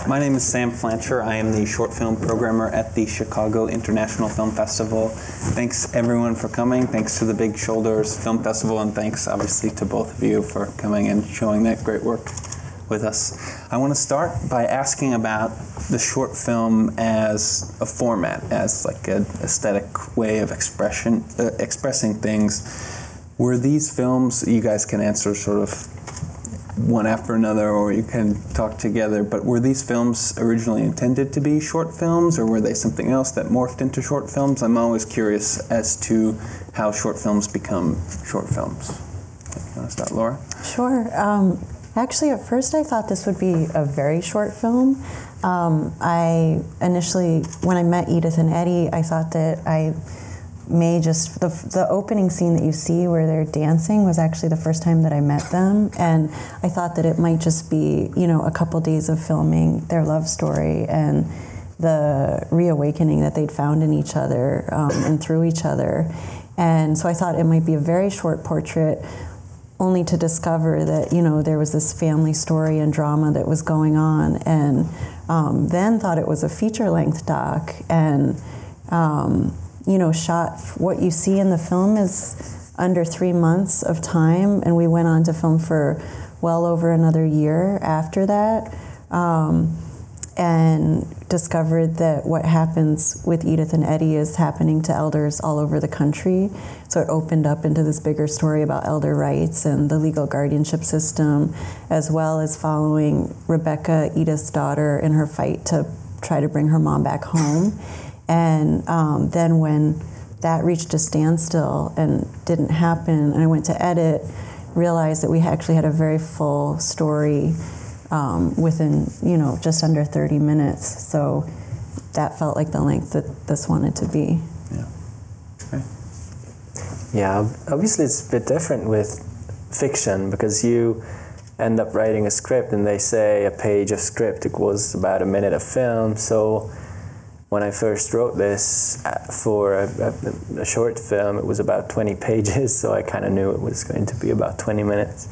My name is Sam Flancher. I am the short film programmer at the Chicago International Film Festival. Thanks everyone for coming. Thanks to the Big Shoulders Film Festival, and thanks obviously to both of you for coming and showing that great work with us. I want to start by asking about the short film as a format, as like an aesthetic way of expressing things. Were these films, you guys can answer sort of one after another, or you can talk together, but were these films originally intended to be short films, or were they something else that morphed into short films? I'm always curious as to how short films become short films. You want to start, Laura? Sure. Actually, at first I thought this would be a very short film. I initially, when I met Edith and Eddie, I thought that I may just, the opening scene that you see where they're dancing was actually the first time that I met them, and I thought that it might just be, you know, a couple days of filming their love story and the reawakening that they'd found in each other and through each other. And so I thought it might be a very short portrait, only to discover that, you know, there was this family story and drama that was going on, and then thought it was a feature-length doc, and you know, shot, what you see in the film is under 3 months of time, and we went on to film for well over another year after that, and discovered that what happens with Edith and Eddie is happening to elders all over the country. So it opened up into this bigger story about elder rights and the legal guardianship system, as well as following Rebecca, Edith's daughter, in her fight to try to bring her mom back home. And then when that reached a standstill and didn't happen, and I went to edit, realized that we actually had a very full story within, you know, just under 30 minutes. So that felt like the length that this wanted to be. Yeah. Okay. Yeah, obviously it's a bit different with fiction, because you end up writing a script and they say a page of script equals about a minute of film. So when I first wrote this for a short film, it was about 20 pages, so I kind of knew it was going to be about 20 minutes.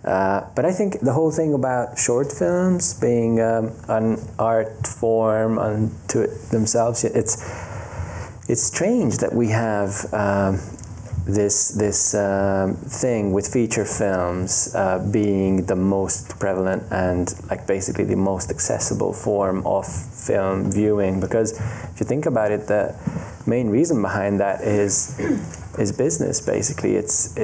But I think the whole thing about short films being an art form unto themselves, it's strange that we have this thing with feature films being the most prevalent and like basically the most accessible form of film viewing, because if you think about it, the main reason behind that is business. Basically, it's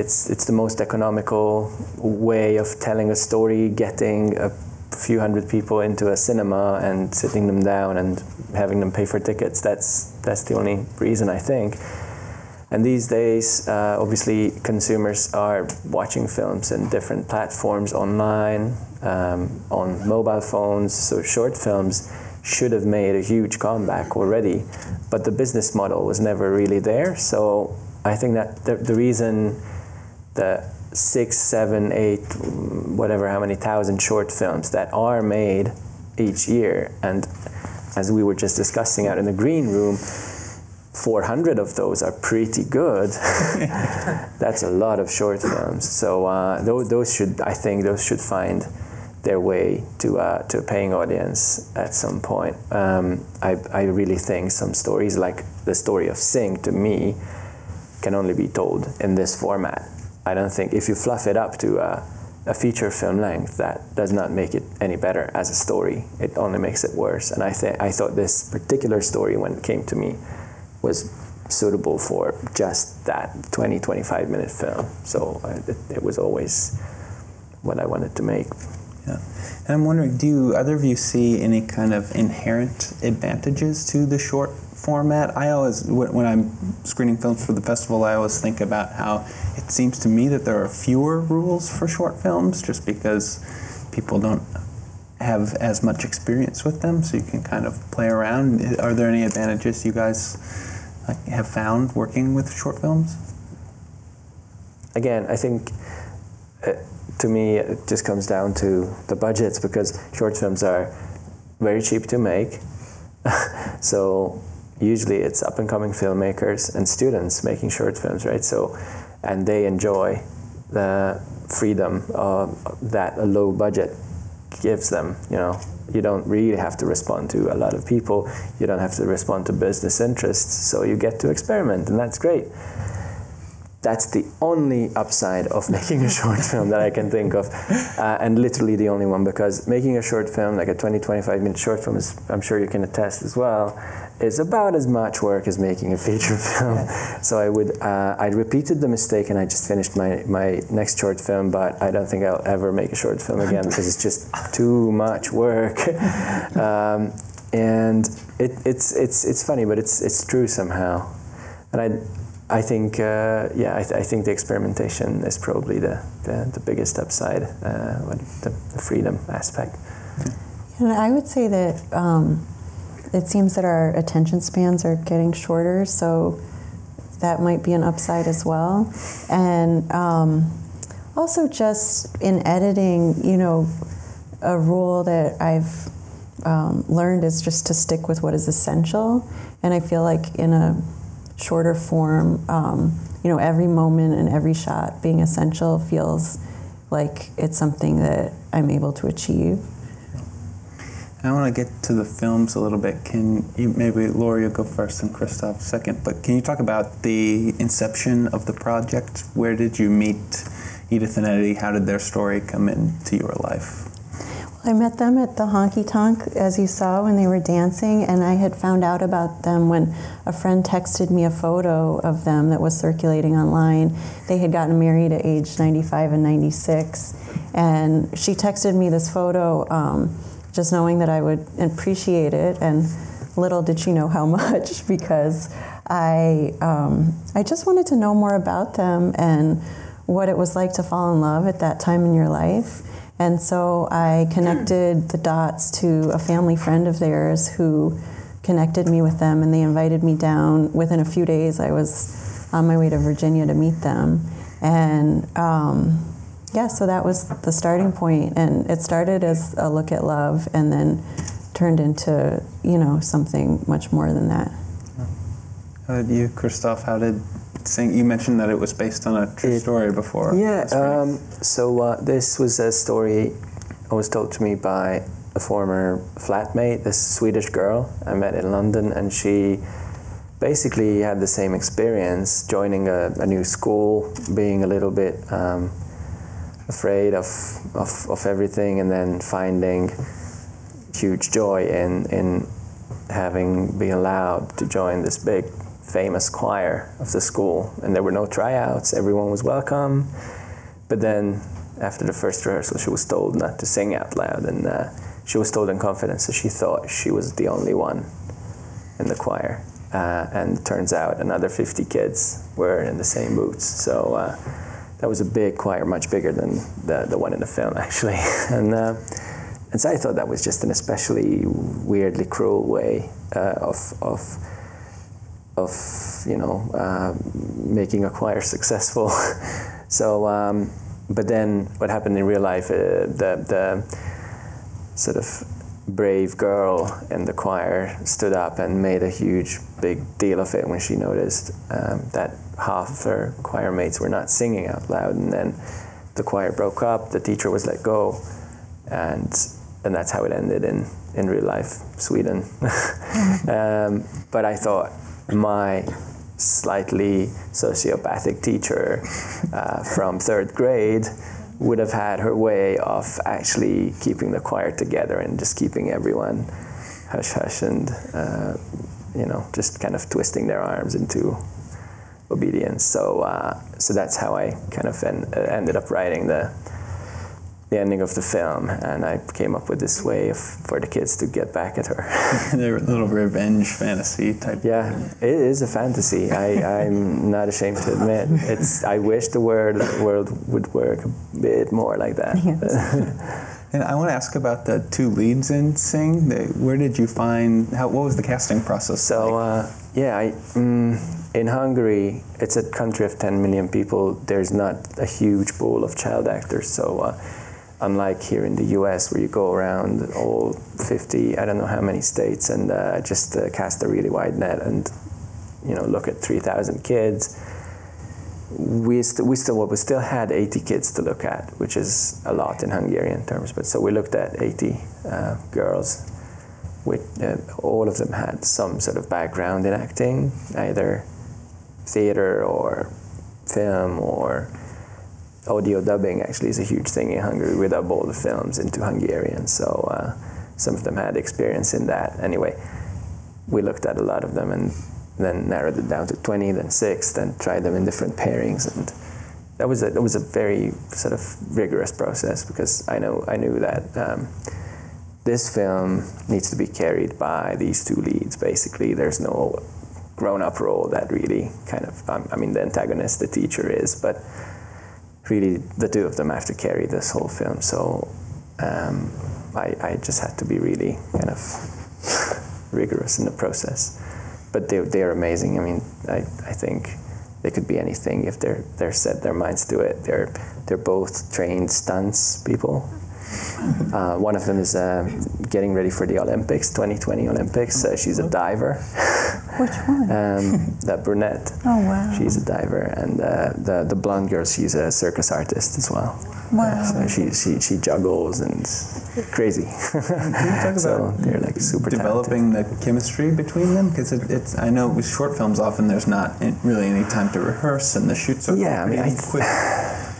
the most economical way of telling a story, getting a few hundred people into a cinema and sitting them down and having them pay for tickets. That's the only reason, I think. And these days, obviously, consumers are watching films in different platforms online, on mobile phones, so short films should have made a huge comeback already, but the business model was never really there. So I think that the reason the 6, 7, 8, whatever, how many thousand short films that are made each year, and as we were just discussing out in the green room, 400 of those are pretty good. That's a lot of short films. So those should find their way to a paying audience at some point. I really think some stories, like the story of Sing, to me, can only be told in this format. I don't think if you fluff it up to a feature film length, that does not make it any better as a story. It only makes it worse. And I thought this particular story, when it came to me, was suitable for just that 20-25 minute film. So it was always what I wanted to make. Yeah. And I'm wondering, do either of you see any kind of inherent advantages to the short format? I always, when I'm screening films for the festival, I always think about how it seems to me that there are fewer rules for short films, just because people don't have as much experience with them, so you can kind of play around. Are there any advantages you guys have found working with short films? Again, I think to me it just comes down to the budgets, because short films are very cheap to make. So usually it's up-and-coming filmmakers and students making short films, right? So, and they enjoy the freedom that a low budget gives them. You know, you don't really have to respond to a lot of people. You don't have to respond to business interests. So you get to experiment, and that's great. That's the only upside of making a short film that I can think of, and literally the only one, because making a short film, like a 20-25 minute short film, is, I'm sure you can attest as well, is about as much work as making a feature film. Yes. So I repeated the mistake, and I just finished my next short film, but I don't think I'll ever make a short film again because it's just too much work. And it's funny, but it's true somehow. And I think I think the experimentation is probably the biggest upside, the freedom aspect. And I would say that it seems that our attention spans are getting shorter, so that might be an upside as well. And also just in editing, you know, a rule that I've learned is just to stick with what is essential. And I feel like in a shorter form, you know, every moment and every shot being essential feels like it's something that I'm able to achieve. I want to get to the films a little bit. Can you, maybe Laura, you go first and Kristof second, but can you talk about the inception of the project? Where did you meet Edith and Eddie? How did their story come into your life? I met them at the honky tonk, as you saw, when they were dancing, and I had found out about them when a friend texted me a photo of them that was circulating online. They had gotten married at age 95 and 96, and she texted me this photo just knowing that I would appreciate it, and little did she know how much, because I just wanted to know more about them and what it was like to fall in love at that time in your life. And so I connected the dots to a family friend of theirs who connected me with them, and they invited me down. Within a few days, I was on my way to Virginia to meet them. And yeah, so that was the starting point. And it started as a look at love and then turned into, you know, something much more than that. How did you, Kristof, how did you mentioned that it was based on a true story before. Yeah, so this was a story that was told to me by a former flatmate, this Swedish girl I met in London, and she basically had the same experience, joining a new school, being a little bit afraid of everything, and then finding huge joy in having been allowed to join this big famous choir of the school. And there were no tryouts, everyone was welcome, but then after the first rehearsal she was told not to sing out loud, and she was told in confidence that she thought she was the only one in the choir, and it turns out another 50 kids were in the same boots. So that was a big choir, much bigger than the one in the film actually. And so I thought that was just an especially weirdly cruel way of you know, making a choir successful. So, but then what happened in real life, the sort of brave girl in the choir stood up and made a huge, big deal of it when she noticed that half of her choir mates were not singing out loud, and then the choir broke up, the teacher was let go, and that's how it ended in real life Sweden. But I thought my slightly sociopathic teacher from 3rd grade would have had her way of actually keeping the choir together and just keeping everyone hush-hush and, you know, just kind of twisting their arms into obedience. So that's how I kind of ended up writing the ending of the film, and I came up with this way for the kids to get back at her. They're a little revenge fantasy type. Yeah, it is a fantasy. I'm not ashamed to admit. I wish the world would work a bit more like that. Yes. And I want to ask about the 2 leads in Sing. Where did you find? What was the casting process? So like? In Hungary, it's a country of 10 million people. There's not a huge pool of child actors. So unlike here in the US, where you go around all 50, I don't know how many states, and just cast a really wide net and, you know, look at 3,000 kids, we still had 80 kids to look at, which is a lot in Hungarian terms. But so we looked at 80 girls. All of them had some sort of background in acting, either theater or film or audio dubbing. Actually, is a huge thing in Hungary. We dub all the films into Hungarian, so some of them had experience in that. Anyway, we looked at a lot of them and then narrowed it down to 20, then 6, then tried them in different pairings, and that was a very sort of rigorous process, because I knew that this film needs to be carried by these two leads. Basically, there's no grown-up role that really kind of, I mean, the antagonist, the teacher is, but really the two of them have to carry this whole film. So I just had to be really kind of rigorous in the process. But they're amazing. I mean, I think they could be anything if they're set their minds to it. They're both trained stunts people. One of them is getting ready for the Olympics, 2020 Olympics. She's a diver. Which one? That brunette. Oh, wow. She's a diver, and the blonde girl, she's a circus artist as well. Wow. So she juggles and crazy. Can you talk about they're like super developing talented. the chemistry between them? Because it's I know with short films often there's not really any time to rehearse, and the shoots are pretty quick.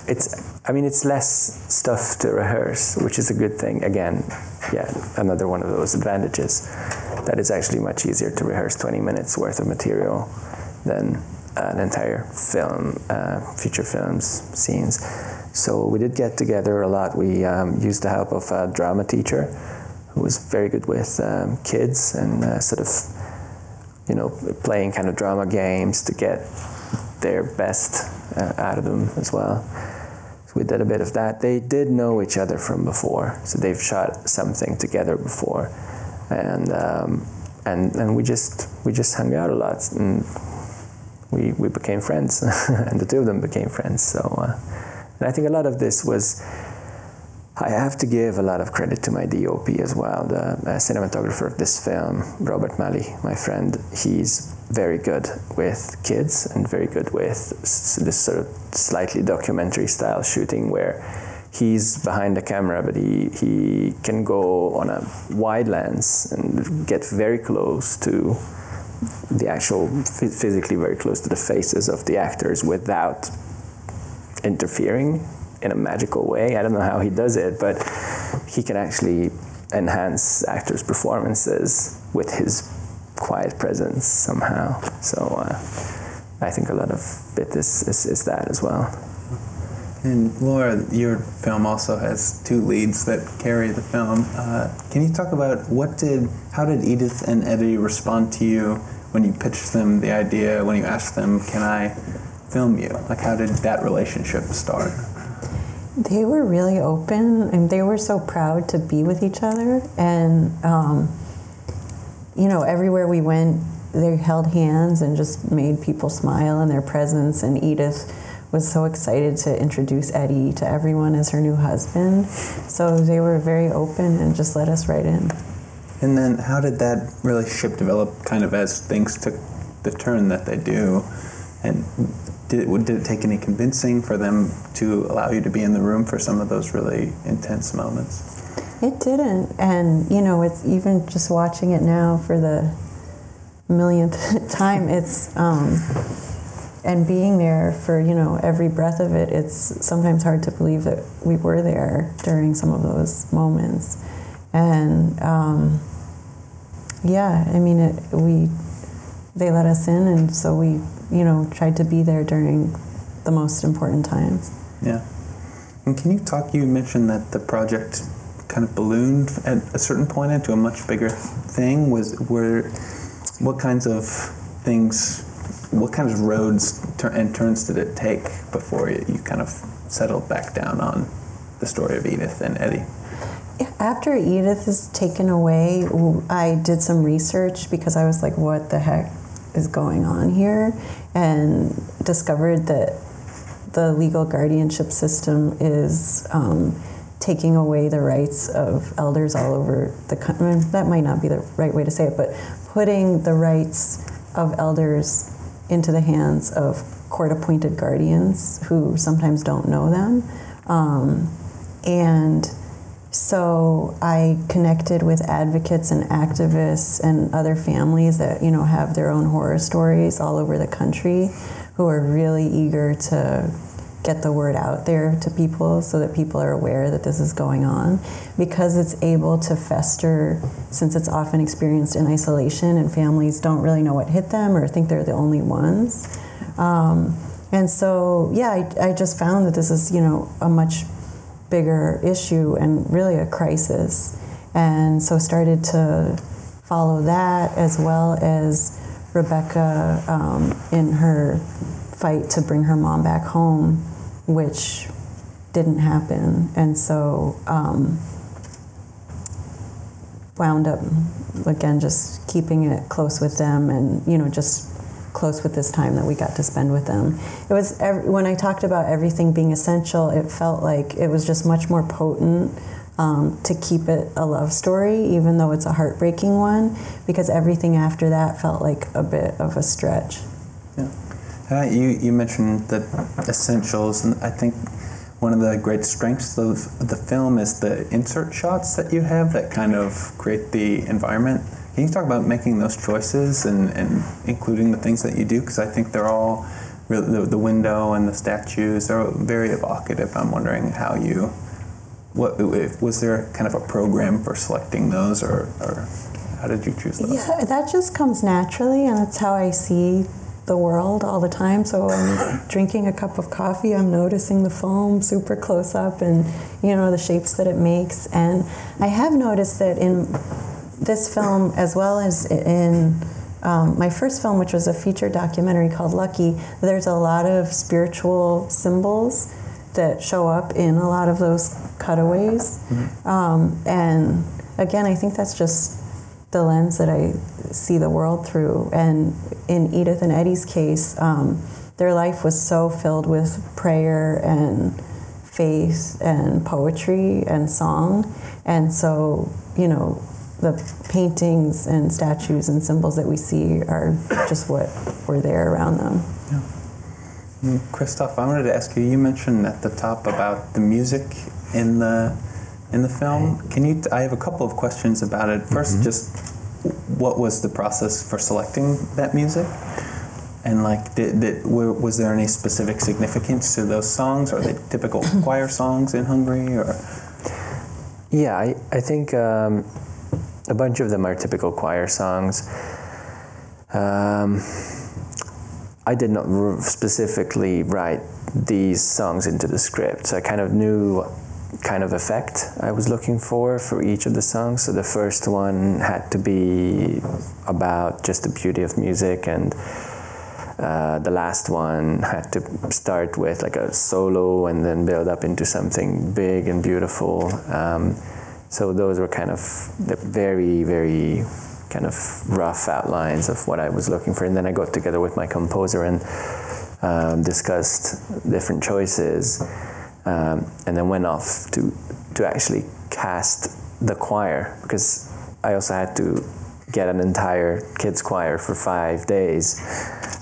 It's less stuff to rehearse, which is a good thing. Again, another one of those advantages, that it's actually much easier to rehearse 20 minutes worth of material than an entire film, feature films, scenes. So we did get together a lot. We used the help of a drama teacher who was very good with kids and sort of, playing kind of drama games to get their best out of them as well. We did a bit of that. They did know each other from before, so they've shot something together before, and we just hung out a lot, and we became friends, and the two of them became friends. So, and I think a lot of this was, I have to give a lot of credit to my DOP as well, the cinematographer of this film, Robert Malley, my friend. He's very good with kids and very good with this sort of slightly documentary style shooting, where he's behind the camera, but he can go on a wide lens and get very close to the actual, physically very close to the faces of the actors without interfering in a magical way. I don't know how he does it, but he can actually enhance actors' performances with his quiet presence somehow. So I think a lot of it is that as well. And Laura, your film also has two leads that carry the film. Can you talk about how did Edith and Eddie respond to you when you pitched them the idea, when you asked them, can I film you? Like, how did that relationship start? They were really open, and they were so proud to be with each other. And everywhere we went, they held hands and just made people smile in their presence. And Edith was so excited to introduce Eddie to everyone as her new husband. So they were very open and just let us right in. And then how did that relationship develop kind of as things took the turn that they do? And did it take any convincing for them to allow you to be in the room for some of those really intense moments? It didn't, and it's even just watching it now for the millionth time. It's and being there for every breath of it. It's sometimes hard to believe that we were there during some of those moments, and they let us in, and so we tried to be there during the most important times. Yeah, and can you talk? You mentioned that the project kind of ballooned at a certain point into a much bigger thing. What kinds of roads and turns did it take before you kind of settled back down on the story of Edith and Eddie? After Edith is taken away, I did some research because I was like, what the heck is going on here? And discovered that the legal guardianship system is taking away the rights of elders all over the country. That might not be the right way to say it, but putting the rights of elders into the hands of court-appointed guardians who sometimes don't know them. And so I connected with advocates and activists and other families that, you know, have their own horror stories all over the country, who are really eager to get the word out there to people so that people are aware that this is going on, because it's able to fester, since it's often experienced in isolation and families don't really know what hit them or think they're the only ones. And so, yeah, I just found that this is, you know, a much bigger issue and really a crisis. And so started to follow that, as well as Rebecca in her fight to bring her mom back home, which didn't happen. And so wound up, again, just keeping it close with them, and, you know, just close with this time that we got to spend with them. It was, when I talked about everything being essential, it felt like it was just much more potent to keep it a love story, even though it's a heartbreaking one, because everything after that felt like a bit of a stretch. Yeah. You mentioned the essentials, and I think one of the great strengths of the film is the insert shots that you have that kind of create the environment. Can you talk about making those choices and including the things that you do? Because I think they're all, really, the window and the statues, they're very evocative. I'm wondering how you, was there kind of a program for selecting those, or how did you choose those? Yeah, that just comes naturally, and it's how I see the world all the time. So I'm drinking a cup of coffee, I'm noticing the foam super close up and, you know, the shapes that it makes. And I have noticed that in this film, as well as in my first film, which was a feature documentary called Lucky, there's a lot of spiritual symbols that show up in a lot of those cutaways. Mm-hmm. And again, I think that's just the lens that I see the world through. And in Edith and Eddie's case, their life was so filled with prayer and faith and poetry and song. And so, you know, the paintings and statues and symbols that we see are just what were there around them. Yeah. Kristof, I wanted to ask you, you mentioned at the top about the music in the film. Can you, I have a couple of questions about it. First, just what was the process for selecting that music? And like, was there any specific significance to those songs? Are they typical choir songs in Hungary, or? Yeah, I think a bunch of them are typical choir songs. I did not specifically write these songs into the script, so I kind of knew kind of effect I was looking for each of the songs. So the first one had to be about just the beauty of music, and the last one had to start with like a solo and then build up into something big and beautiful. So those were kind of the very, very kind of rough outlines of what I was looking for. And then I got together with my composer and discussed different choices, and then went off to actually cast the choir, because I also had to get an entire kids choir for 5 days.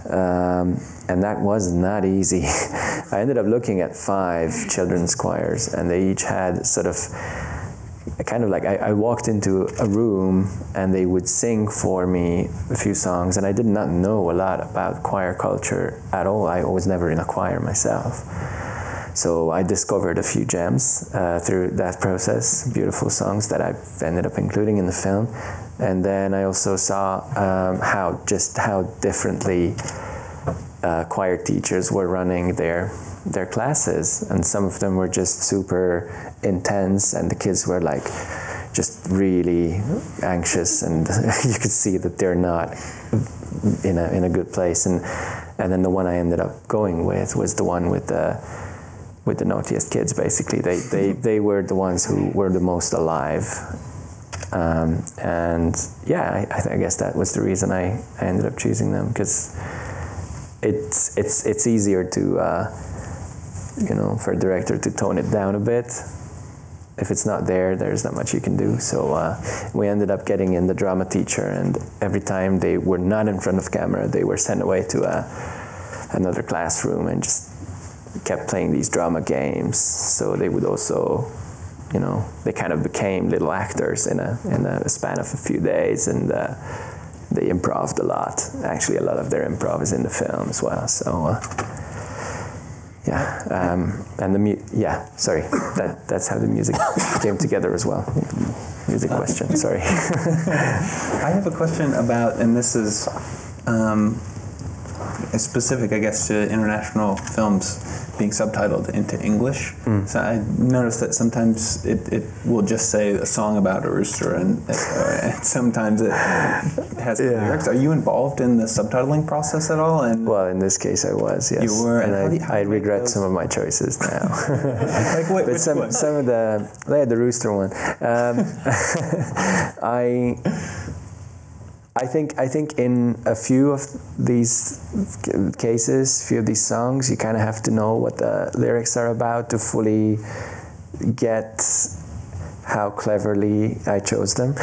And that was not easy. I ended up looking at 5 children's choirs, and they each had sort of kind of like, I walked into a room and they would sing for me a few songs, and I did not know a lot about choir culture at all. I was never in a choir myself. So I discovered a few gems through that process, beautiful songs that I've ended up including in the film. And then I also saw how differently choir teachers were running their classes, and some of them were just super intense, and the kids were like just really anxious, and you could see that they're not in a good place. And then the one I ended up going with was the one with the naughtiest kids. Basically, they were the ones who were the most alive. And yeah, I guess that was the reason I ended up choosing them, because it's easier to for a director to tone it down a bit. If it's not there, there's not much you can do. So we ended up getting in the drama teacher, and every time they were not in front of camera, they were sent away to another classroom and just kept playing these drama games. So they would also, you know, they kind of became little actors in a span of a few days, and they improv'd a lot. Actually, a lot of their improv is in the film as well. So that's how the music came together as well. Music question, sorry. I have a question about, and this is specific, I guess, to international films being subtitled into English. So I noticed that sometimes it will just say a song about a rooster, and sometimes it has lyrics. Are you involved in the subtitling process at all? And well, in this case, I was. Yes, you were, and I regret some of my choices now. Like what? But some of the rooster one. I think in a few of these cases, few of these songs, you kind of have to know what the lyrics are about to fully get how cleverly I chose them.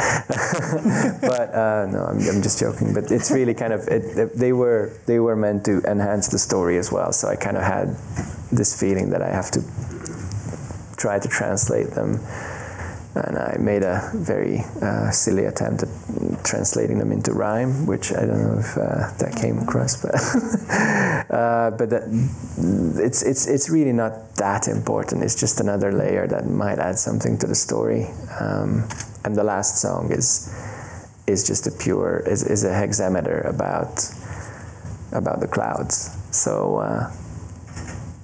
But no, I'm just joking. But it's really kind of they were meant to enhance the story as well. So I kind of had this feeling that I have to try to translate them. And I made a very silly attempt at translating them into rhyme, which I don't know if that came across, but it's really not that important. It's just another layer that might add something to the story. And the last song is just is a hexameter about the clouds. So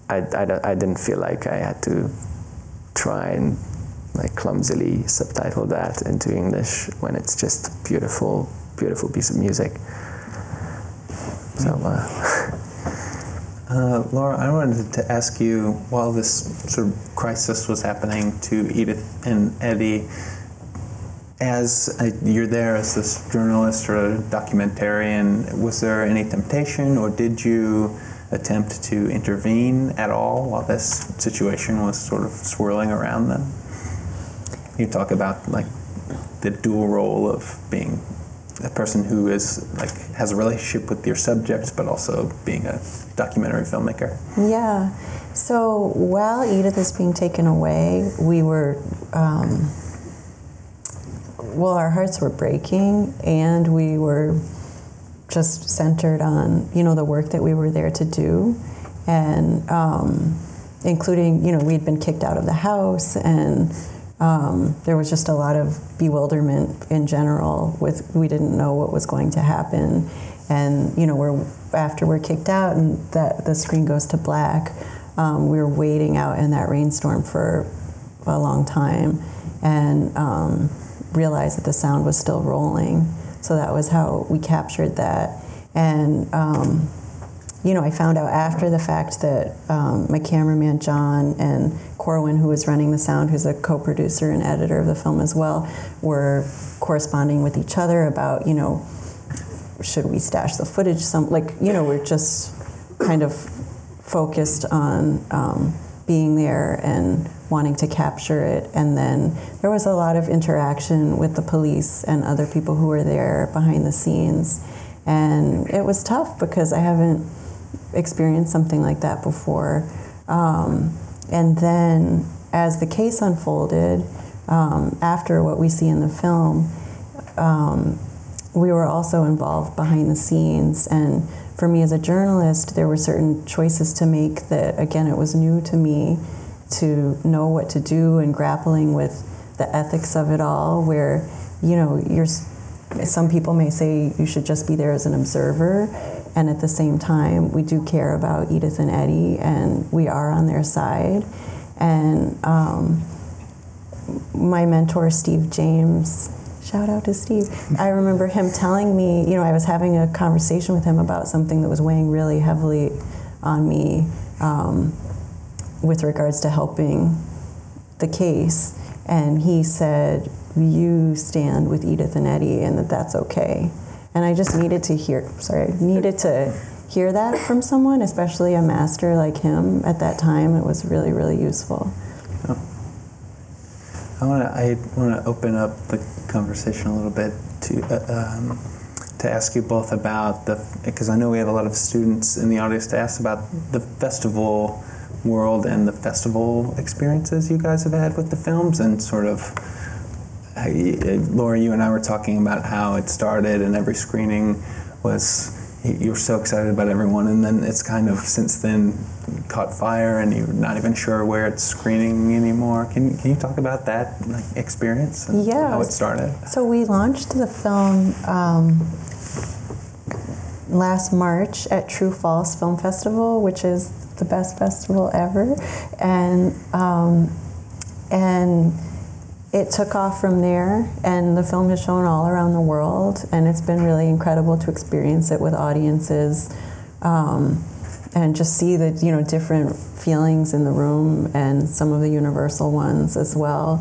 I didn't feel like I had to try and like clumsily subtitle that into English when it's just a beautiful, beautiful piece of music. So, Laura, I wanted to ask you, while this sort of crisis was happening to Edith and Eddie, as you're there as this journalist or a documentarian, was there any temptation, or did you attempt to intervene at all while this situation was sort of swirling around them? You talk about like the dual role of being a person who is like has a relationship with your subjects, but also being a documentary filmmaker. Yeah. So while Edith is being taken away, we were, our hearts were breaking, and we were just centered on, you know, the work that we were there to do, and including, you know, we'd been kicked out of the house, and there was just a lot of bewilderment in general. We didn't know what was going to happen, and you know, after we're kicked out and that the screen goes to black, we were waiting out in that rainstorm for a long time, and realized that the sound was still rolling. So that was how we captured that, and you know, I found out after the fact that my cameraman John and Corwin, who was running the sound, who's a co-producer and editor of the film as well, were corresponding with each other about, you know, should we stash the footage? We're just kind of focused on being there and wanting to capture it. And then there was a lot of interaction with the police and other people who were there behind the scenes. And it was tough because I haven't experienced something like that before. And then as the case unfolded, after what we see in the film, we were also involved behind the scenes. And for me as a journalist, there were certain choices to make that, again, it was new to me to know what to do, and grappling with the ethics of it all, where, you know, some people may say you should just be there as an observer, and at the same time, we do care about Edith and Eddie, and we are on their side. And my mentor, Steve James, shout out to Steve, I remember him telling me, you know, I was having a conversation with him about something that was weighing really heavily on me with regards to helping the case. And he said, you stand with Edith and Eddie, and that's okay. And I just needed to hear that from someone, especially a master like him at that time. It was really, really useful. Oh. I want to open up the conversation a little bit to to ask you both about because I know we have a lot of students in the audience, to ask about the festival world and the festival experiences you guys have had with the films, and sort of, Laura, you and I were talking about how it started and every screening was, you were so excited about everyone, and then it's kind of since then caught fire and you're not even sure where it's screening anymore. Can you talk about that experience and how it started? So we launched the film last March at True False Film Festival, which is the best festival ever, and it took off from there, and the film has shown all around the world, and it's been really incredible to experience it with audiences, and just see the different feelings in the room, and some of the universal ones as well.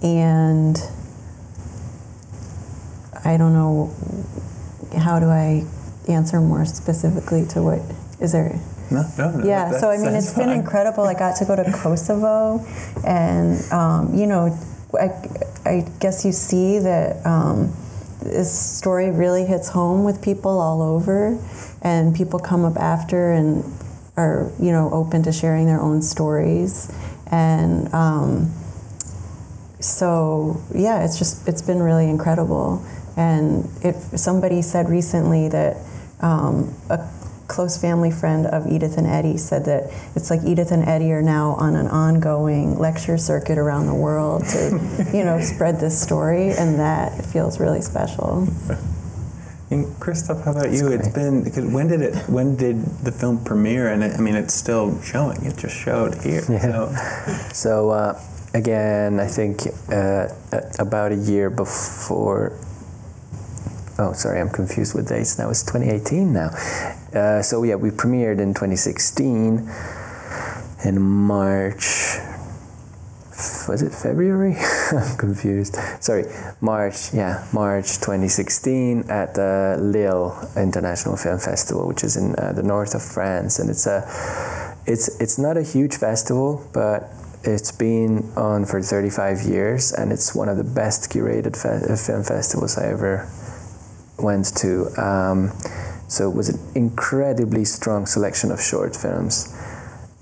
And I don't know, how do I answer more specifically to what is there? No. Yeah, so I mean, it's been incredible. I got to go to Kosovo, and I guess you see that this story really hits home with people all over, and people come up after and are open to sharing their own stories, and so yeah, it's been really incredible. And if somebody said recently that a close family friend of Edith and Eddie said that it's like Edith and Eddie are now on an ongoing lecture circuit around the world to, spread this story, and that feels really special. And Kristof, how about you? It's been, because when did the film premiere? And it's still showing. It just showed here. Yeah. So again, I think about a year before. Oh, sorry, I'm confused with dates. Now it's 2018 now. So yeah, we premiered in 2016 in March. Was it February? I'm confused. Sorry, March 2016 at the Lille International Film Festival, which is in the north of France, and it's not a huge festival, but it's been on for 35 years, and it's one of the best curated film festivals I ever went to. So it was an incredibly strong selection of short films,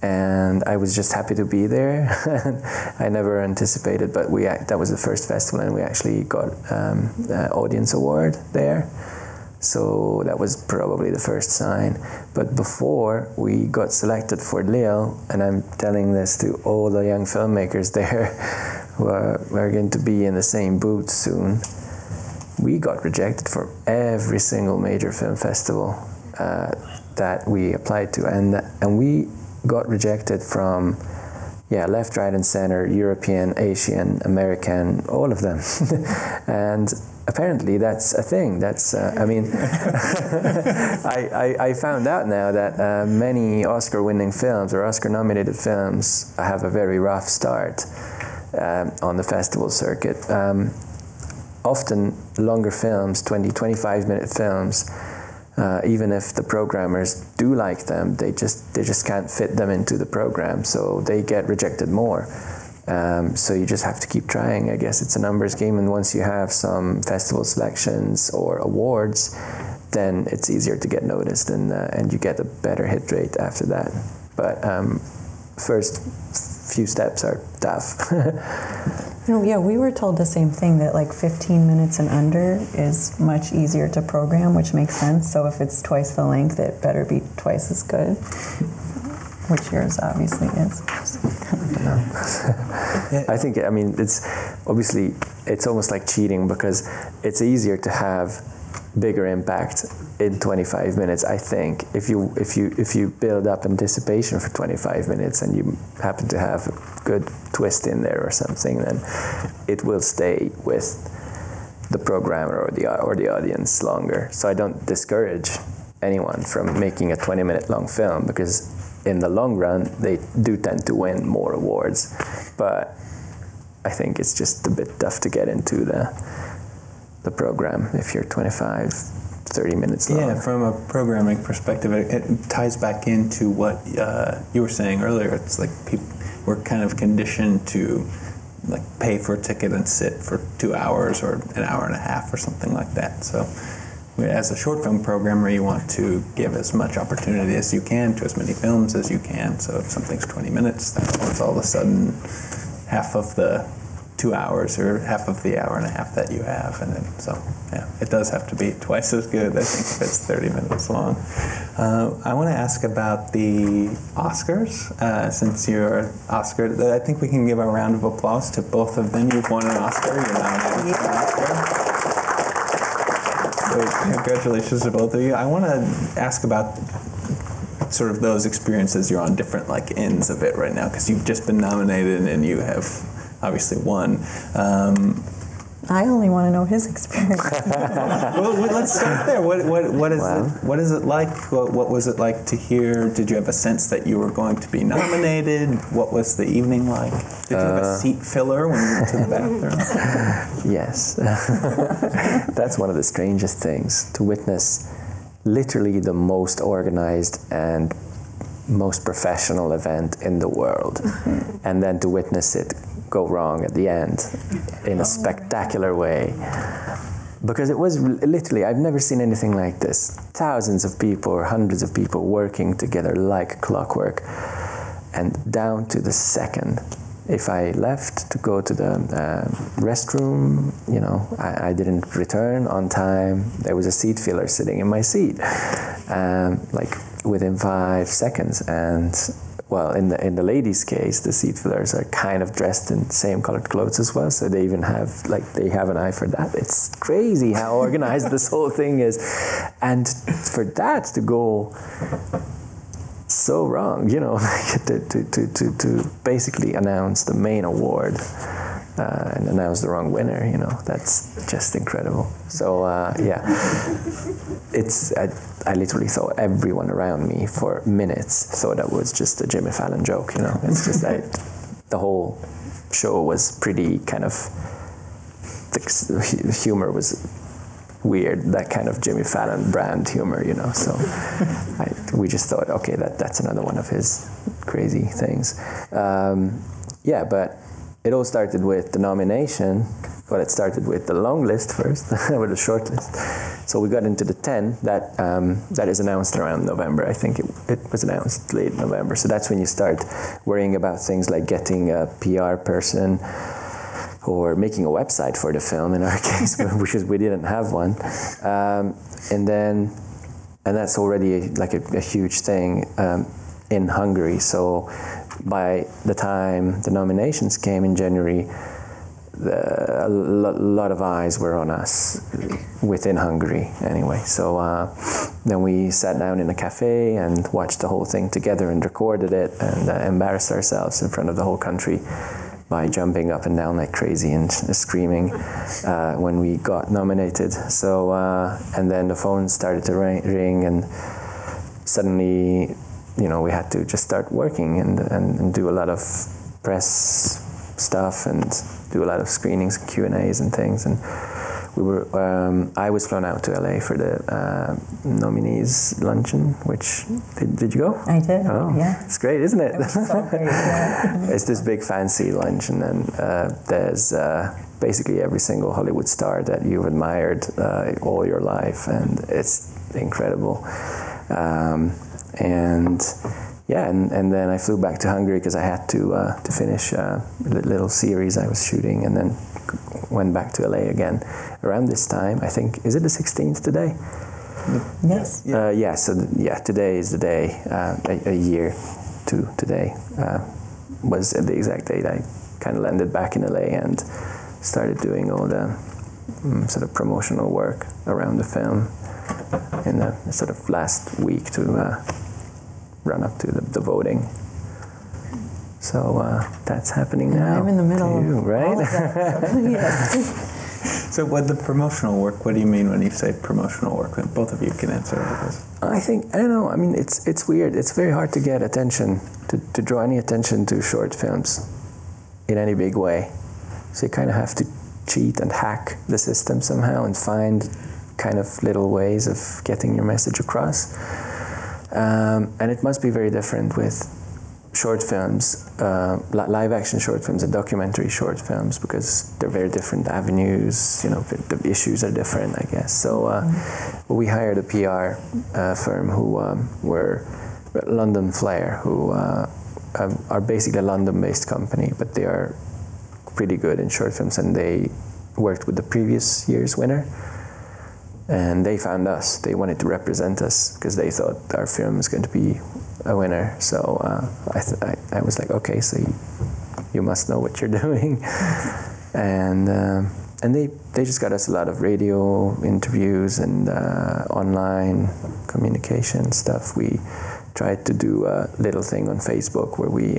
and I was just happy to be there. I never anticipated, but that was the first festival, and we actually got the audience award there. So that was probably the first sign. But before we got selected for Lille, and I'm telling this to all the young filmmakers there who are going to be in the same booth soon, we got rejected for every single major film festival that we applied to, and we got rejected from left, right, and center, European, Asian, American, all of them. And apparently that's a thing. That's I found out now that many Oscar-winning films or Oscar-nominated films have a very rough start on the festival circuit. Often longer films, 20, 25-minute films, even if the programmers do like them, they just can't fit them into the program, so they get rejected more. So you just have to keep trying. I guess it's a numbers game, and once you have some festival selections or awards, then it's easier to get noticed, and you get a better hit rate after that. But first few steps are tough. Yeah, we were told the same thing, that like 15 minutes and under is much easier to program, which makes sense. So if it's twice the length, it better be twice as good, which yours obviously is. I think, it's obviously, it's almost like cheating, because it's easier to have bigger impact in 25 minutes, I think. If you build up anticipation for 25 minutes and you happen to have a good twist in there or something, then it will stay with the programmer or the audience longer. So I don't discourage anyone from making a 20-minute long film, because in the long run they do tend to win more awards. But I think it's just a bit tough to get into the program if you're 25-30 minutes long. Yeah, from a programming perspective, it ties back into what you were saying earlier. It's like we're kind of conditioned to like pay for a ticket and sit for 2 hours or an hour and a half or something like that. So as a short film programmer, you want to give as much opportunity as you can to as many films as you can. So if something's 20 minutes, then it's all of a sudden half of the 2 hours or half of the hour and a half that you have. And then, so, yeah, it does have to be twice as good, I think, if it's 30 minutes long. I want to ask about the Oscars. Since you're Oscar, I think we can give a round of applause to both of them. You've won an Oscar. You're nominated for an Oscar. So congratulations to both of you. I want to ask about sort of those experiences. You're on different like ends of it right now because you've just been nominated and you have obviously won. I only want to know his experience. Well, let's start there. What is it like? What was it like to hear? Did you have a sense that you were going to be nominated? What was the evening like? Did you have a seat filler when you went to the bathroom? Yes. That's one of the strangest things, to witness literally the most organized and most professional event in the world, and then to witness it go wrong at the end in a spectacular way. Because it was literally, I've never seen anything like this. Thousands of people or hundreds of people working together like clockwork, and down to the second. If I left to go to the restroom, you know, I didn't return on time. There was a seat filler sitting in my seat, like within 5 seconds. And well, in the ladies' case, the seat fillers are kind of dressed in same colored clothes as well, so they even have they have an eye for that. It's crazy how organized this whole thing is, and for that to go so wrong, you know, to basically announce the main award and announce the wrong winner, you know, that's just incredible. So yeah, I literally thought everyone around me for minutes thought that was just a Jimmy Fallon joke, you know. It's just like the whole show was pretty kind of, the humor was weird, that kind of Jimmy Fallon brand humor, you know. So we just thought, okay, that's another one of his crazy things. Yeah, but it all started with the nomination. Well, it started with the long list first, with the short list. So we got into the 10 that is announced around November. I think it was announced late November. So that's when you start worrying about things like getting a PR person or making a website for the film, in our case, which is we didn't have one. And that's already like a huge thing in Hungary. So by the time the nominations came in January, a lot of eyes were on us within Hungary anyway. So then we sat down in a cafe and watched the whole thing together and recorded it and embarrassed ourselves in front of the whole country by jumping up and down like crazy and screaming when we got nominated. So and then the phone started to ring and suddenly, you know, we had to just start working and do a lot of press stuff and do a lot of screenings and Q&As and things. And we were I was flown out to LA for the nominees luncheon, which did you go? I did. Oh, yeah. It's great, isn't it? It was so great, yeah. It's this big fancy luncheon, and there's basically every single Hollywood star that you've admired all your life, and it's incredible. And then I flew back to Hungary because I had to finish a little series I was shooting, and then went back to LA again around this time. I think, is it the 16th today? Yes. Today is the day, a year to today was the exact date I kind of landed back in LA and started doing all the sort of promotional work around the film in the sort of last week to run up to the voting. So that's happening now. I'm in the middle of right? all of that. Yes. So what the promotional work, what do you mean when you say promotional work? Both of you can answer this. I don't know, I mean, it's weird. It's very hard to get attention, to draw any attention to short films in any big way. So you kind of have to cheat and hack the system somehow and find kind of little ways of getting your message across. And it must be very different with short films, live action short films and documentary short films, because they're very different avenues, you know, the issues are different, I guess. So we hired a PR firm who were London Flair, who are basically a London-based company, but they are pretty good in short films, and they worked with the previous year's winner. And they found us. They wanted to represent us because they thought our film was going to be a winner. So I was like, okay, so you must know what you're doing. And they just got us a lot of radio interviews and online communication stuff. We tried to do a little thing on Facebook where we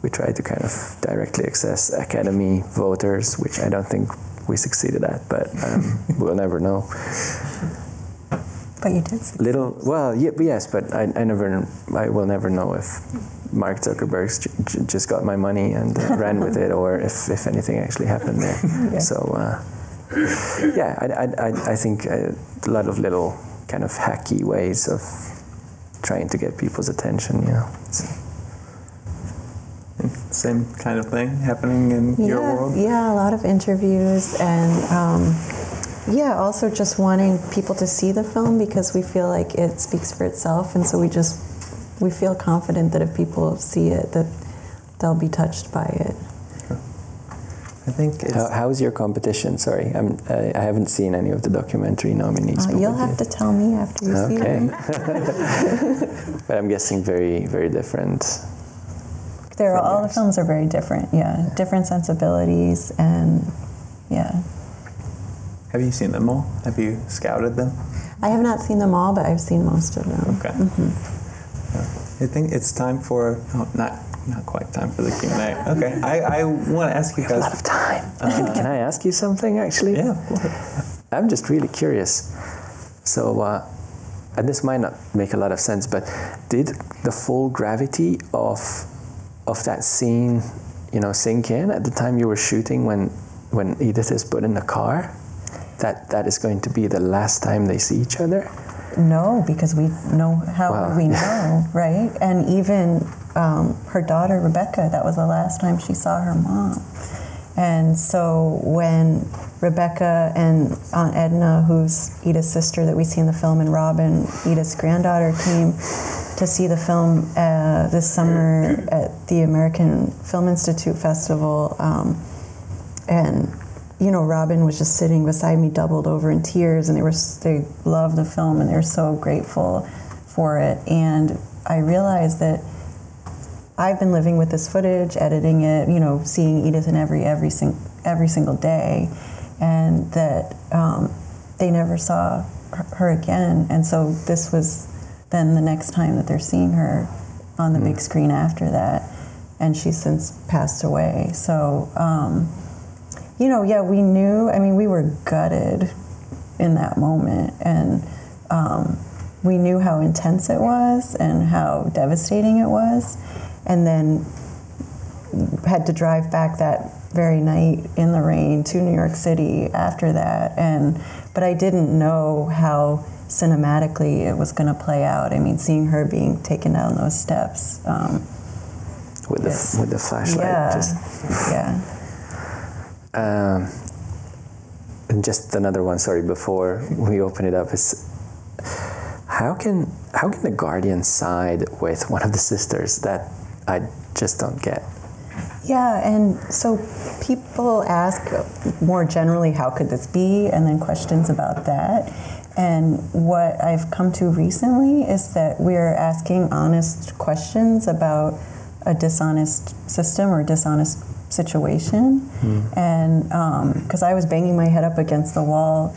tried to kind of directly access Academy voters, which I don't think we succeeded at, but we'll never know. But you did succeed. Yes, but I will never know if Mark Zuckerberg just got my money and ran with it, or if anything actually happened there. Yeah. So, I think a lot of little kind of hacky ways of trying to get people's attention, you know. Same kind of thing happening in your world? Yeah, a lot of interviews, and also just wanting people to see the film, because we feel like it speaks for itself, and so we feel confident that if people see it, that they'll be touched by it. Sure. I think how's your competition? Sorry, I haven't seen any of the documentary nominees. You'll have to tell me after you see them. But I'm guessing very, very different. All the films are very different, different sensibilities, and Have you seen them all? Have you scouted them? I have not seen them all, but I've seen most of them. Okay. I think it's time for, not quite time for the Q&A. Okay, I want to ask you guys. We have a lot of time. Can I ask you something, actually? Yeah, of course. I'm just really curious. So, and this might not make a lot of sense, but did the full gravity of that scene, you know, sink in at the time you were shooting when Edith is put in the car? That is going to be the last time they see each other? No, because we know how we know, right? And even her daughter, Rebecca, that was the last time she saw her mom. And so when Rebecca and Aunt Edna, who's Edith's sister that we see in the film, and Robin, Edith's granddaughter, came to see the film this summer at the American Film Institute Festival, and you know, Robin was just sitting beside me, doubled over in tears, and they loved the film, and they were so grateful for it. And I realized that I've been living with this footage, editing it, you know, seeing Edith and every single day, and that they never saw her again. And so this was then the next time that they're seeing her on the big screen after that, and she's since passed away. So, you know, we knew, I mean, we were gutted in that moment, and we knew how intense it was and how devastating it was, and then had to drive back that very night in the rain to New York City after that, but I didn't know how cinematically it was going to play out. I mean, seeing her being taken down those steps with the flashlight, and just another one, sorry, before we open it up, is how can the guardian side with one of the sisters? That I just don't get. Yeah, and so people ask more generally, how could this be? And then questions about that. And what I've come to recently is that we're asking honest questions about a dishonest system or dishonest situation. And because I was banging my head up against the wall,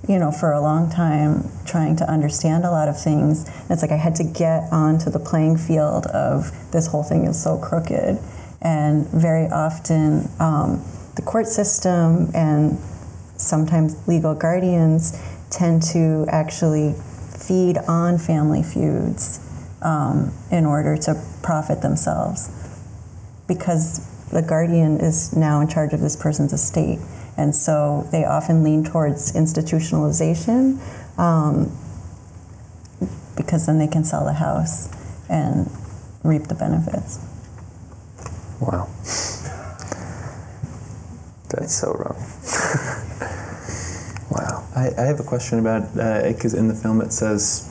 you know, for a long time, trying to understand a lot of things. And it's like I had to get onto the playing field of this whole thing is so crooked. And very often, the court system and sometimes legal guardians tend to actually feed on family feuds in order to profit themselves, because the guardian is now in charge of this person's estate. And so they often lean towards institutionalization because then they can sell the house. And reap the benefits. Wow. That's so wrong. Wow. I have a question about, because in the film it says,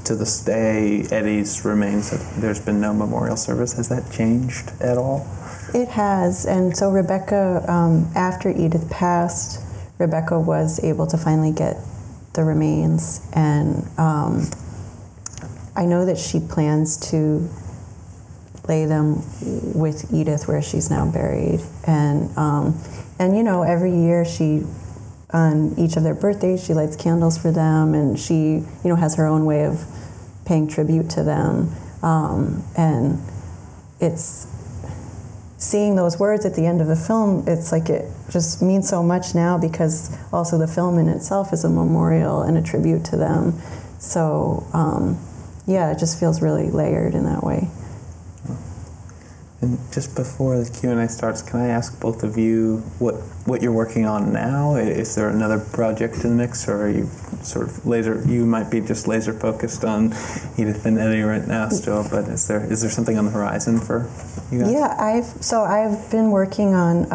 to this day, Eddie's remains, there's been no memorial service. Has that changed at all? It has, and so Rebecca, after Edith passed, Rebecca was able to finally get the remains, and I know that she plans to lay them with Edith where she's now buried, and you know, every year she, on each of their birthdays, she lights candles for them, and she, you know, has her own way of paying tribute to them, and it's seeing those words at the end of the film, it's like it just means so much now, because also the film in itself is a memorial and a tribute to them. So yeah, it just feels really layered in that way. And just before the Q&A starts, can I ask both of you what you're working on now? Is there another project in the mix, or are you sort of you might be just laser focused on Edith and Eddie right now still, but is there something on the horizon for you guys? Yeah, I've been working on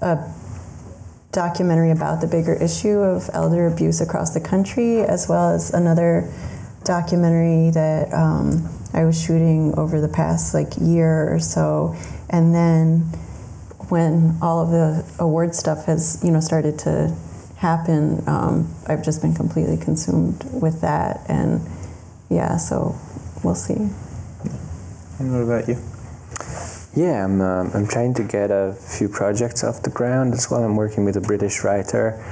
a documentary about the bigger issue of elder abuse across the country, as well as another documentary that I was shooting over the past year or so, and then when all of the award stuff has started to happen, I've just been completely consumed with that, and yeah, so we'll see. And what about you? Yeah, I'm trying to get a few projects off the ground as well. I'm working with a British writer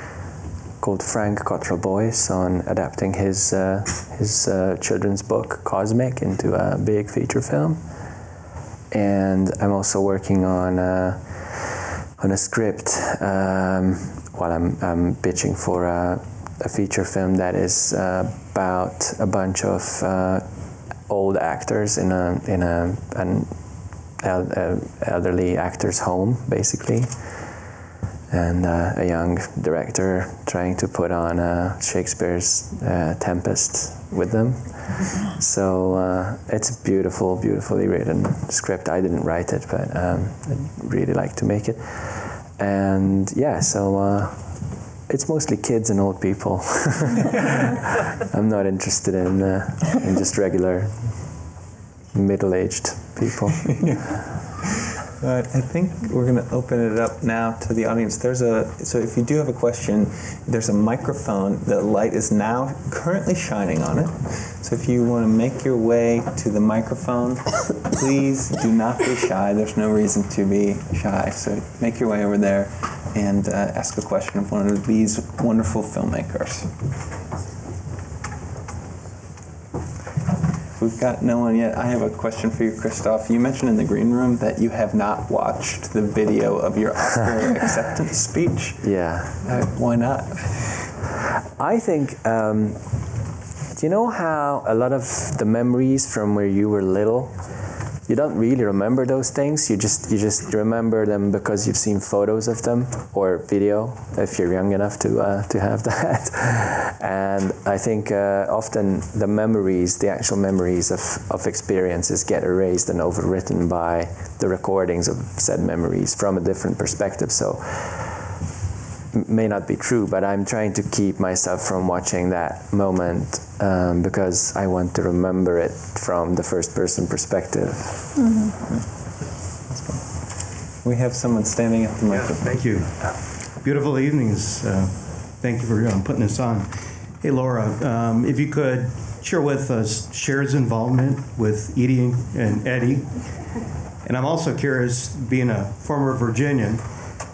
called Frank Cottrell Boyce on adapting his children's book Cosmic into a big feature film, and I'm also working on a script while I'm pitching for a feature film that is about a bunch of old actors in an elderly actors' home, basically. And a young director trying to put on Shakespeare's Tempest with them. So it's a beautifully written script. I didn't write it, but I'd really like to make it. And yeah, so it's mostly kids and old people. I'm not interested in just regular middle-aged people. I think we're going to open it up now to the audience. So if you do have a question, there's a microphone. The light is now currently shining on it. So if you want to make your way to the microphone, please do not be shy. There's no reason to be shy. So make your way over there and ask a question of one of these wonderful filmmakers. We've got no one yet. I have a question for you, Kristof. You mentioned in the green room that you have not watched the video of your Oscar acceptance speech. Yeah. Why not? I think, do you know how a lot of the memories from where you were little, you don't really remember those things. You just remember them because you've seen photos of them or video, if you're young enough to have that. And I think often the actual memories of experiences get erased and overwritten by the recordings of said memories from a different perspective. So may not be true, but I'm trying to keep myself from watching that moment because I want to remember it from the first-person perspective. Mm-hmm. We have someone standing at the microphone. Thank you. Beautiful evenings. Thank you for putting this on. Hey, Laura, if you could share with us Cher's involvement with Edith and Eddie. And I'm also curious, being a former Virginian,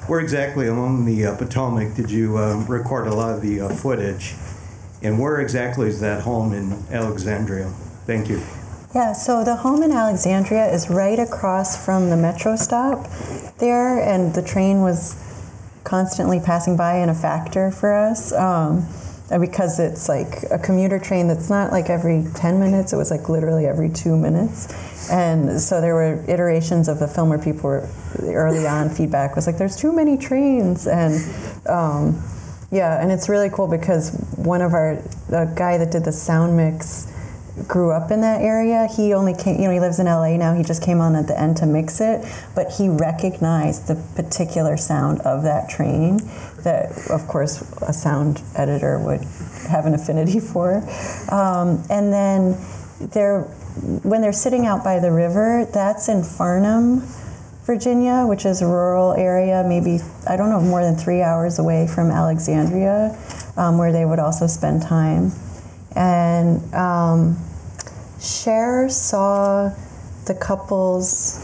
where exactly along the Potomac did you record a lot of the footage? And where exactly is that home in Alexandria? Thank you. Yeah, so the home in Alexandria is right across from the metro stop there, and the train was constantly passing by in a factor for us. Because it's like a commuter train that's not like every 10 minutes, it was like literally every 2 minutes. And so there were iterations of the film where people were, early on feedback was like, there's too many trains. And yeah, and it's really cool because the guy that did the sound mix grew up in that area. He only came, he lives in LA now. He just came on at the end to mix it, but he recognized the particular sound of that train that, of course, a sound editor would have an affinity for. And then when they're sitting out by the river, that's in Farnham, Virginia, which is a rural area, maybe, I don't know, more than 3 hours away from Alexandria, where they would also spend time. And Cher saw the couple's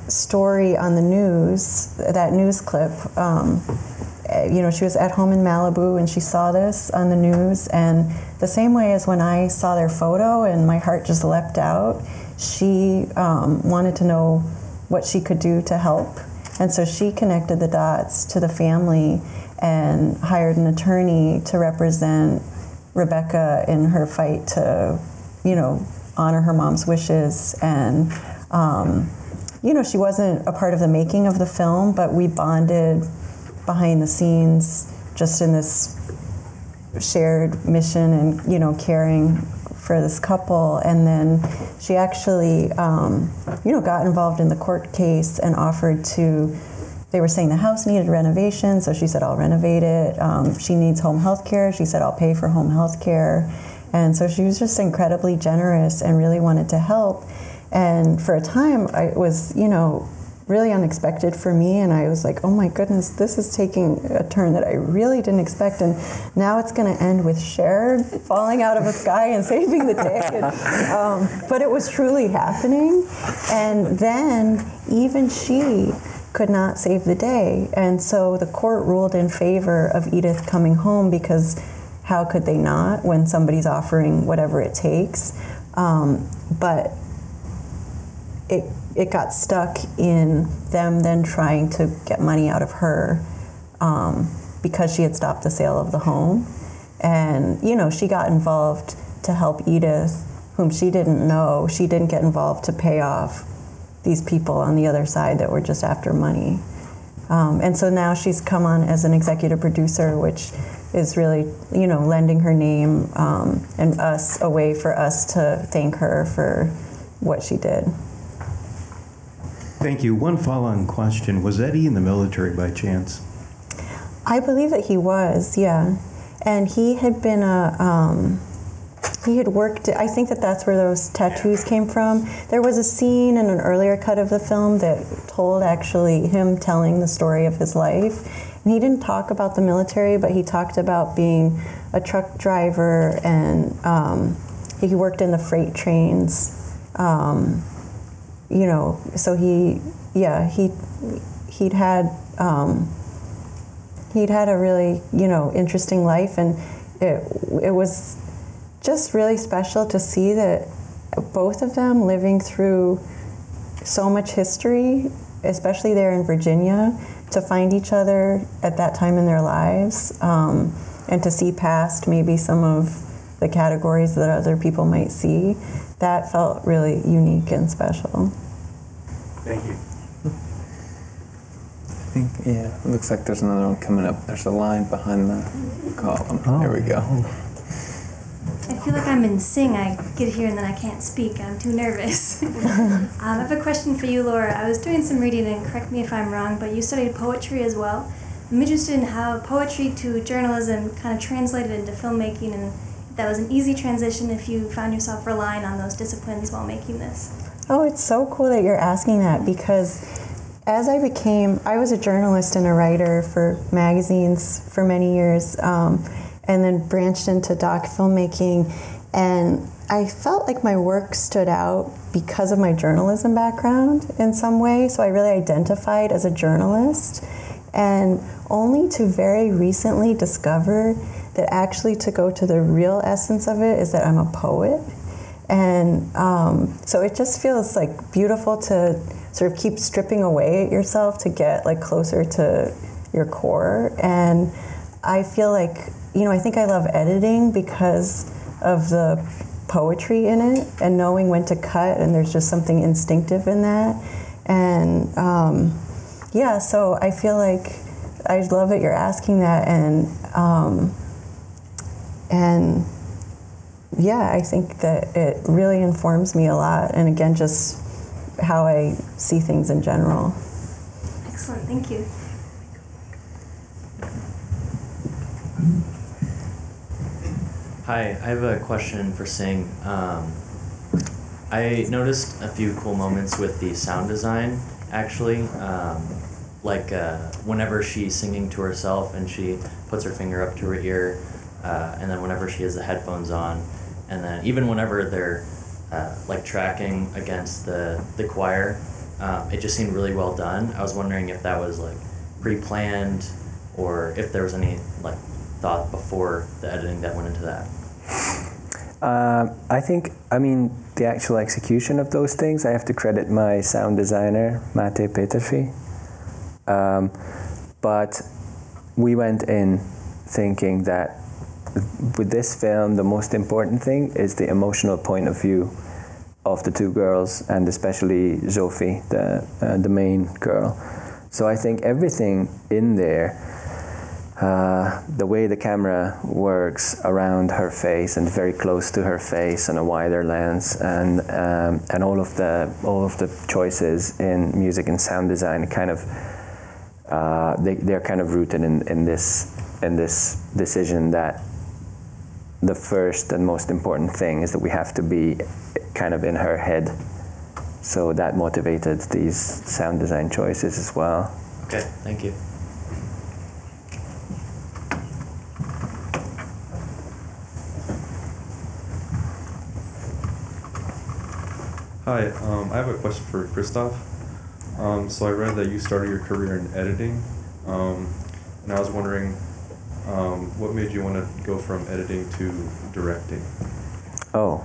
story on the news, that news clip. She was at home in Malibu and she saw this on the news, and the same way as when I saw their photo and my heart just leapt out, she wanted to know what she could do to help. And so she connected the dots to the family and hired an attorney to represent Rebecca in her fight to, honor her mom's wishes. And, she wasn't a part of the making of the film, but we bonded behind the scenes just in this shared mission and, caring for this couple. And then she actually, got involved in the court case and offered to, they were saying the house needed renovation, so she said, I'll renovate it. She needs home health care. She said, I'll pay for home health care. And so she was just incredibly generous and really wanted to help. And for a time, it was, really unexpected for me, and I was like, oh my goodness, this is taking a turn that I really didn't expect, and now it's going to end with Cher falling out of a sky and saving the day. But it was truly happening, and then even she could not save the day, and so the court ruled in favor of Edith coming home, because how could they not when somebody's offering whatever it takes? But it got stuck in them then trying to get money out of her because she had stopped the sale of the home. And, she got involved to help Edith, whom she didn't know. She didn't get involved to pay off these people on the other side that were just after money. And so now she's come on as an executive producer, which is really, lending her name and us a way for us to thank her for what she did. Thank you. One follow-on question. Was Eddie in the military by chance? I believe that he was, yeah. And he had been he had worked, I think that's where those tattoos came from. There was a scene in an earlier cut of the film that told actually him telling the story of his life. And he didn't talk about the military, but he talked about being a truck driver, and he worked in the freight trains. So he'd had a really, interesting life, and it was just really special to see that both of them living through so much history, especially there in Virginia, to find each other at that time in their lives, and to see past maybe some of the categories that other people might see. That felt really unique and special. Thank you. I think, it looks like there's another one coming up. There's a line behind the column. There we go. I feel like I'm in Sing. I get here and then I can't speak. I'm too nervous. I have a question for you, Laura. I was doing some reading, and correct me if I'm wrong, but you studied poetry as well. I'm interested in how poetry to journalism kind of translated into filmmaking, and that was an easy transition if you found yourself relying on those disciplines while making this. Oh, it's so cool that you're asking that, because as I was a journalist and a writer for magazines for many years, and then branched into doc filmmaking, and I felt like my work stood out because of my journalism background in some way, so I really identified as a journalist, and only to very recently discover that actually to go to the real essence of it is that I'm a poet. And so it just feels like beautiful to sort of keep stripping away at yourself to get like closer to your core. And I feel like, I think I love editing because of the poetry in it and knowing when to cut, and there's just something instinctive in that. And so I feel like I love that you're asking that, and yeah, I think that it really informs me a lot, and again, just how I see things in general. Excellent, thank you. Hi, I have a question for Sing. I noticed a few cool moments with the sound design, actually. Whenever she's singing to herself and she puts her finger up to her ear, and then whenever she has the headphones on, and then even whenever they're tracking against the choir, it just seemed really well done. I was wondering if that was pre-planned, or if there was any thought before the editing that went into that. The actual execution of those things, I have to credit my sound designer, Mate Peterfi. But we went in thinking that with this film, the most important thing is the emotional point of view of the two girls, and especially Zsofi, the main girl. So I think everything in there, the way the camera works around her face and very close to her face on a wider lens, and all of the choices in music and sound design kind of they're kind of rooted in this decision that the first and most important thing is that we have to be kind of in her head. So that motivated these sound design choices as well. Okay, thank you. Hi, I have a question for Kristof. So I read that you started your career in editing, and I was wondering what made you want to go from editing to directing? Oh,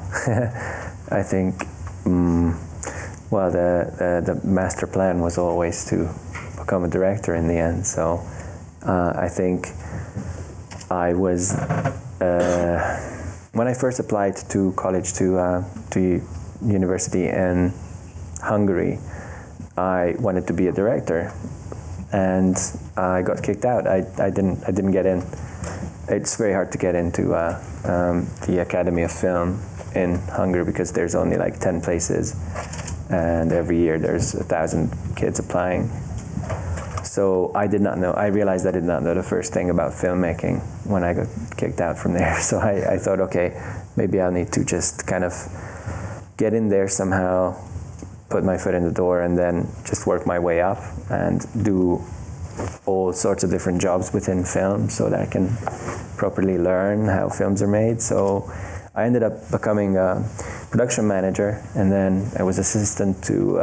I think, the master plan was always to become a director in the end. So I think I was, when I first applied to college, to university in Hungary, I wanted to be a director, and I got kicked out. I didn't get in. It's very hard to get into the Academy of Film in Hungary because there's only 10 places, and every year there's 1,000 kids applying. So I did not know. I realized I did not know the first thing about filmmaking when I got kicked out from there. So I thought, okay, maybe I'll need to just kind of get in there somehow, put my foot in the door, and then just work my way up and do all sorts of different jobs within film so that I can properly learn how films are made. So I ended up becoming a production manager, and then I was assistant to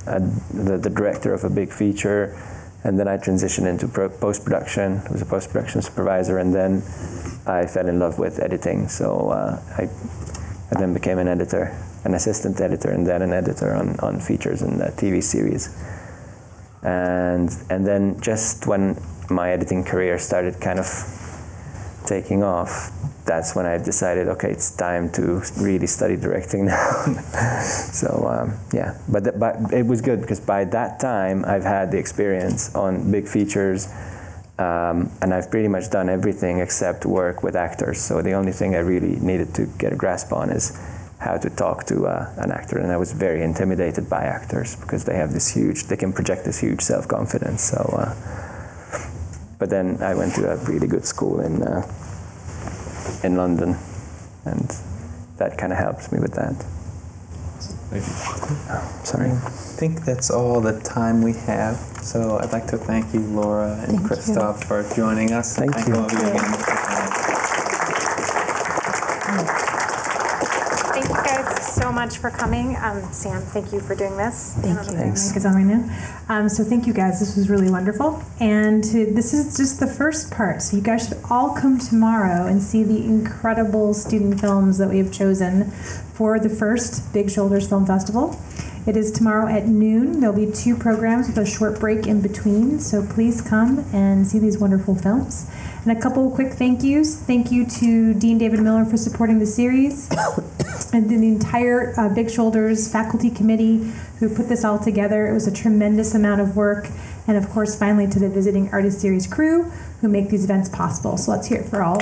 the director of a big feature, and then I transitioned into post-production. I was a post-production supervisor, and then I fell in love with editing. So I then became an editor, an assistant editor, and then an editor on features and TV series. And then just when my editing career started kind of taking off, that's when I decided, okay, it's time to really study directing now. So yeah, but it was good because by that time I've had the experience on big features, and I've pretty much done everything except work with actors. So the only thing I really needed to get a grasp on is how to talk to an actor, and I was very intimidated by actors because they have they can project this huge self-confidence. So, but then I went to a really good school in London, and that kind of helped me with that. Thank you. Oh, sorry. I think that's all the time we have. So I'd like to thank you, Laura and Kristof, for joining us. Thank you. All of you again. Thank you guys so much for coming. Sam, thank you for doing this. Thank you. Thanks. Mic is on right now. So thank you guys. This was really wonderful. And this is just the first part. So you guys should all come tomorrow and see the incredible student films that we have chosen for the first Big Shoulders Film Festival. It is tomorrow at noon. There'll be 2 programs with a short break in between. So please come and see these wonderful films. And a couple of quick thank yous. Thank you to Dean David Miller for supporting the series, and then the entire Big Shoulders faculty committee who put this all together. It was a tremendous amount of work. And of course, finally to the Visiting Artist Series crew who make these events possible. So let's hear it for all.